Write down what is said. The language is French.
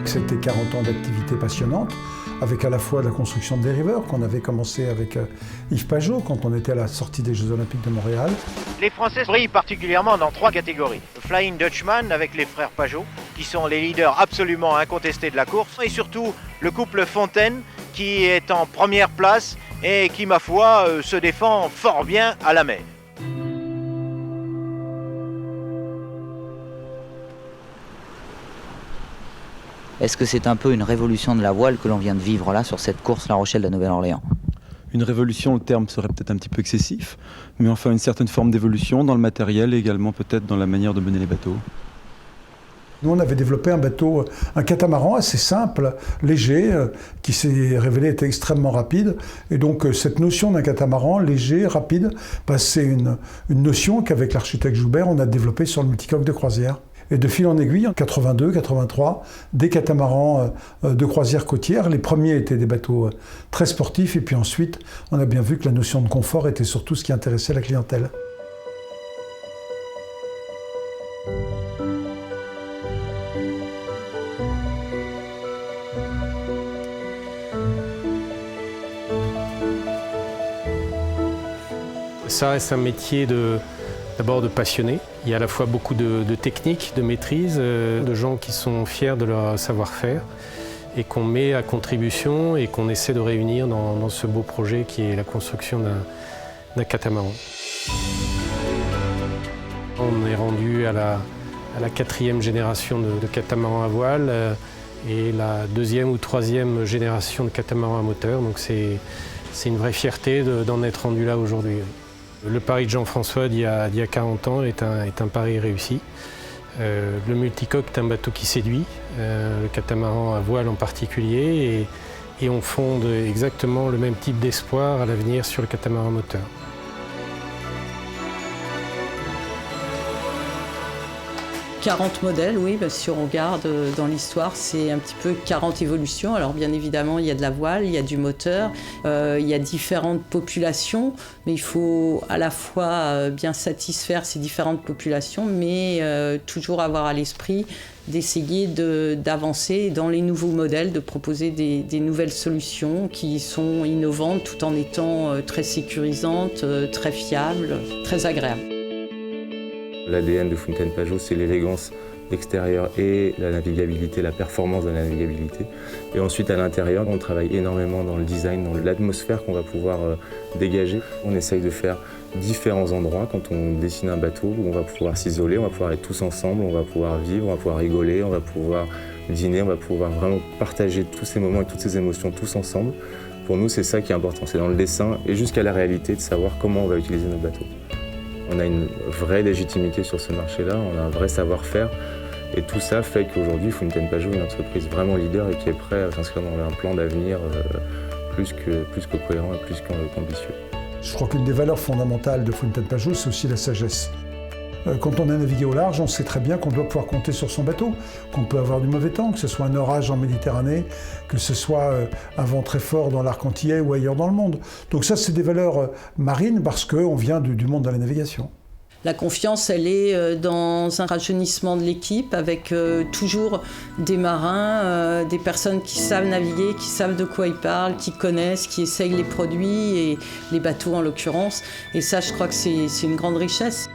que c'était 40 ans d'activité passionnante, avec à la fois la construction de dériveurs qu'on avait commencé avec Yves Pajot quand on était à la sortie des Jeux Olympiques de Montréal. Les Français brillent particulièrement dans 3 catégories. Le Flying Dutchman avec les frères Pajot, qui sont les leaders absolument incontestés de la course, et surtout le couple Fontaine, qui est en première place et qui, ma foi, se défend fort bien à la mer. Est-ce que c'est un peu une révolution de la voile que l'on vient de vivre là sur cette course La Rochelle de Nouvelle-Orléans? Une révolution, le terme serait peut-être un petit peu excessif, mais enfin une certaine forme d'évolution dans le matériel et également peut-être dans la manière de mener les bateaux. Nous, on avait développé un catamaran assez simple, léger, qui s'est révélé être extrêmement rapide. Et donc, cette notion d'un catamaran léger, rapide, c'est une notion qu'avec l'architecte Joubert, on a développée sur le multicoque de croisière. Et de fil en aiguille, en 82, 83, des catamarans de croisière côtière. Les premiers étaient des bateaux très sportifs. Et puis ensuite, on a bien vu que la notion de confort était surtout ce qui intéressait la clientèle. Ça reste un métier d'abord de passionnés. Il y a à la fois beaucoup de techniques, de maîtrise, de gens qui sont fiers de leur savoir-faire et qu'on met à contribution et qu'on essaie de réunir dans ce beau projet qui est la construction d'un catamaran. On est rendu à la 4e génération de catamarans à voile et la 2e ou 3e génération de catamarans à moteur. Donc c'est une vraie fierté d'en être rendu là aujourd'hui. Le pari de Jean-François d'il y a 40 ans est un pari réussi. Le multicoque est un bateau qui séduit, le catamaran à voile en particulier, et on fonde exactement le même type d'espoir à l'avenir sur le catamaran moteur. « 40 modèles, oui, si on regarde dans l'histoire, c'est un petit peu 40 évolutions. Alors bien évidemment, il y a de la voile, il y a du moteur, il y a différentes populations, mais il faut à la fois bien satisfaire ces différentes populations, mais toujours avoir à l'esprit d'essayer d'avancer dans les nouveaux modèles, de proposer des nouvelles solutions qui sont innovantes tout en étant très sécurisantes, très fiables, très agréables. L'ADN de Fontaine Pajot, c'est l'élégance extérieure et la navigabilité, la performance de la navigabilité. Et ensuite, à l'intérieur, on travaille énormément dans le design, dans l'atmosphère qu'on va pouvoir dégager. On essaye de faire différents endroits quand on dessine un bateau où on va pouvoir s'isoler, on va pouvoir être tous ensemble, on va pouvoir vivre, on va pouvoir rigoler, on va pouvoir dîner, on va pouvoir vraiment partager tous ces moments et toutes ces émotions tous ensemble. Pour nous, c'est ça qui est important, c'est dans le dessin et jusqu'à la réalité de savoir comment on va utiliser notre bateau. On a une vraie légitimité sur ce marché-là, on a un vrai savoir-faire et tout ça fait qu'aujourd'hui, Fontaine Pajot est une entreprise vraiment leader et qui est prête à s'inscrire dans un plan d'avenir plus que cohérent et plus qu'ambitieux. Je crois qu'une des valeurs fondamentales de Fontaine Pajot, c'est aussi la sagesse. Quand on a navigué au large, on sait très bien qu'on doit pouvoir compter sur son bateau, qu'on peut avoir du mauvais temps, que ce soit un orage en Méditerranée, que ce soit un vent très fort dans l'arc antillais ou ailleurs dans le monde. Donc ça, c'est des valeurs marines parce qu'on vient du monde de la navigation. La confiance, elle est dans un rajeunissement de l'équipe avec toujours des marins, des personnes qui savent naviguer, qui savent de quoi ils parlent, qui connaissent, qui essayent les produits et les bateaux en l'occurrence. Et ça, je crois que c'est une grande richesse.